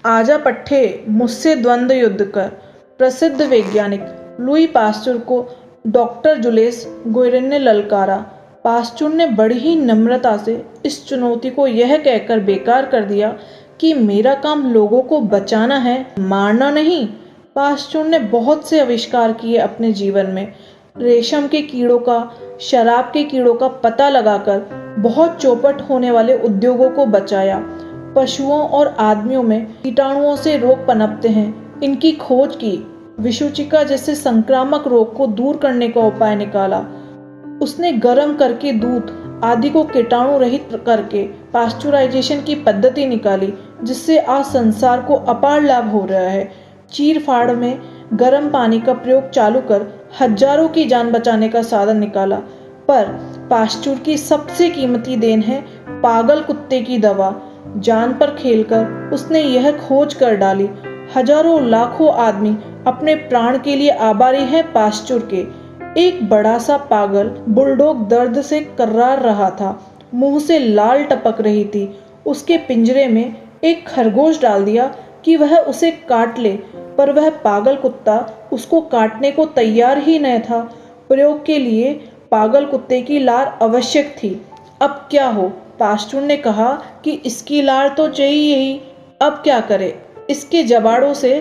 आजा पट्टे मुझसे द्वंद्व युद्ध कर। प्रसिद्ध वैज्ञानिक लुई पास्चर को डॉक्टर जुलियस गोयरेन ने ललकारा। पास्चर ने बड़ी ही नम्रता से इस चुनौती को यह कहकर बेकार कर दिया कि मेरा काम लोगों को बचाना है, मारना नहीं। पास्चर ने बहुत से आविष्कार किए अपने जीवन में। रेशम के कीड़ों का, शराब के कीड़ों का पता लगाकर बहुत चौपट होने वाले उद्योगों को बचाया। पशुओं और आदमियों में कीटाणुओं से रोग पनपते हैं, इनकी खोज की। विषुचिका जैसे संक्रामक रोग को दूर करने का उपाय निकाला। उसने गर्म करके दूध आदि को कीटाणु रहित करके पास्चुराइजेशन की पद्धति निकाली, जिससे आज संसार को अपार लाभ हो रहा है। चीर फाड़ में गर्म पानी का प्रयोग चालू कर हजारों की जान बचाने का साधन निकाला। पर पास्चर की सबसे कीमती देन है पागल कुत्ते की दवा। जान पर खेलकर उसने यह खोज कर डाली। हजारों लाखों आदमी अपने प्राण के लिए आभारी हैं पास्चर के। एक बड़ा सा पागल बुलडॉग दर्द से कर्रार रहा था, मुंह से लाल टपक रही थी। उसके पिंजरे में एक खरगोश डाल दिया कि वह उसे काट ले, पर वह पागल कुत्ता उसको काटने को तैयार ही न था। प्रयोग के लिए पागल कुत्ते की लार आवश्यक थी। अब क्या हो? पास्चर ने कहा कि इसकी लार तो चाहिए ही, अब क्या करे? इसके जबाड़ों से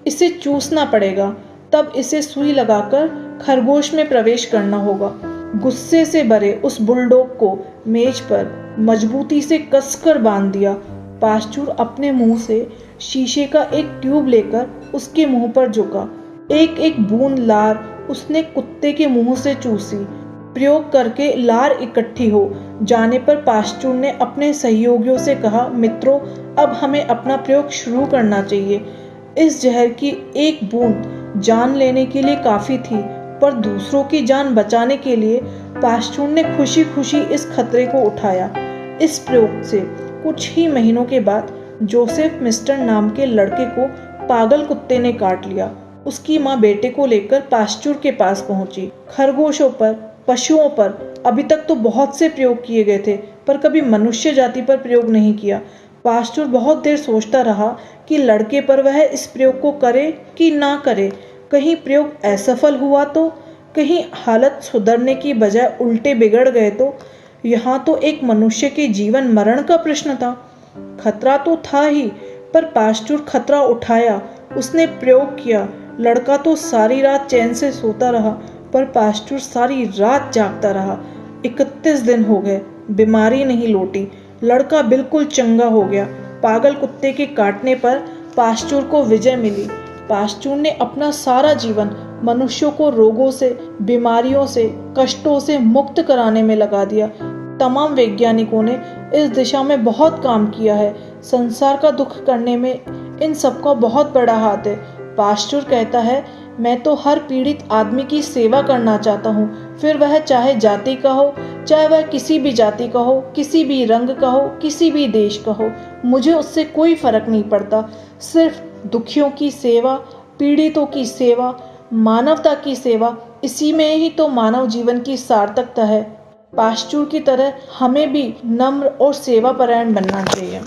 इसे चूसना पड़ेगा, तब इसे सुई लगाकर खरगोश में प्रवेश करना होगा। गुस्से से भरे उस बुलडॉग को मेज पर मजबूती से कसकर बांध दिया। पास्चर अपने मुंह से शीशे का एक ट्यूब लेकर उसके मुंह पर झुका। एक एक बूंद लार उसने कुत्ते के मुंह से चूसी। प्रयोग करके लार इकट्ठी हो जाने पर पास्चर ने अपने सहयोगियों से कहा, मित्रों, अब हमें अपना प्रयोग शुरू करना चाहिए। इस जहर की एक बूंद जान लेने के लिए काफ़ी थी, पर दूसरों की जान बचाने के लिए पास्चर ने खुशी खुशी इस खतरे को उठाया। इस प्रयोग से कुछ ही महीनों के बाद जोसेफ मिस्टर नाम के लड़के को पागल कुत्ते ने काट लिया। उसकी माँ बेटे को लेकर पास्चर के पास पहुंची। खरगोशों पर, पशुओं पर अभी तक तो बहुत से प्रयोग किए गए थे, पर कभी मनुष्य जाति पर प्रयोग नहीं किया। पास्चर बहुत देर सोचता रहा कि लड़के पर वह इस प्रयोग को करे कि ना करे। कहीं प्रयोग असफल हुआ तो, कहीं हालत सुधरने की बजाय उल्टे बिगड़ गए तो। यहाँ तो एक मनुष्य के जीवन मरण का प्रश्न था। खतरा तो था ही, पर पास्चर खतरा उठाया। उसने प्रयोग किया। लड़का तो सारी रात चैन से सोता रहा, पर पास्चर सारी रात जागता रहा। 31 दिन हो गए, बीमारी नहीं लौटी। लड़का बिल्कुल चंगा हो गया। पागल कुत्ते के काटने पर पास्चर को विजय मिली। पास्चर ने अपना सारा जीवन मनुष्यों को रोगों से, बीमारियों से, कष्टों से मुक्त कराने में लगा दिया। तमाम वैज्ञानिकों ने इस दिशा में बहुत काम किया है। संसार का दुख करने में इन सबका बहुत बड़ा हाथ है। पास्चर कहता है, मैं तो हर पीड़ित आदमी की सेवा करना चाहता हूँ, फिर वह चाहे जाति का हो, चाहे वह किसी भी जाति का हो, किसी भी रंग का हो, किसी भी देश का हो, मुझे उससे कोई फर्क नहीं पड़ता। सिर्फ दुखियों की सेवा, पीड़ितों की सेवा, मानवता की सेवा, इसी में ही तो मानव जीवन की सार्थकता है। पास्चर की तरह हमें भी नम्र और सेवापरायण बनना चाहिए।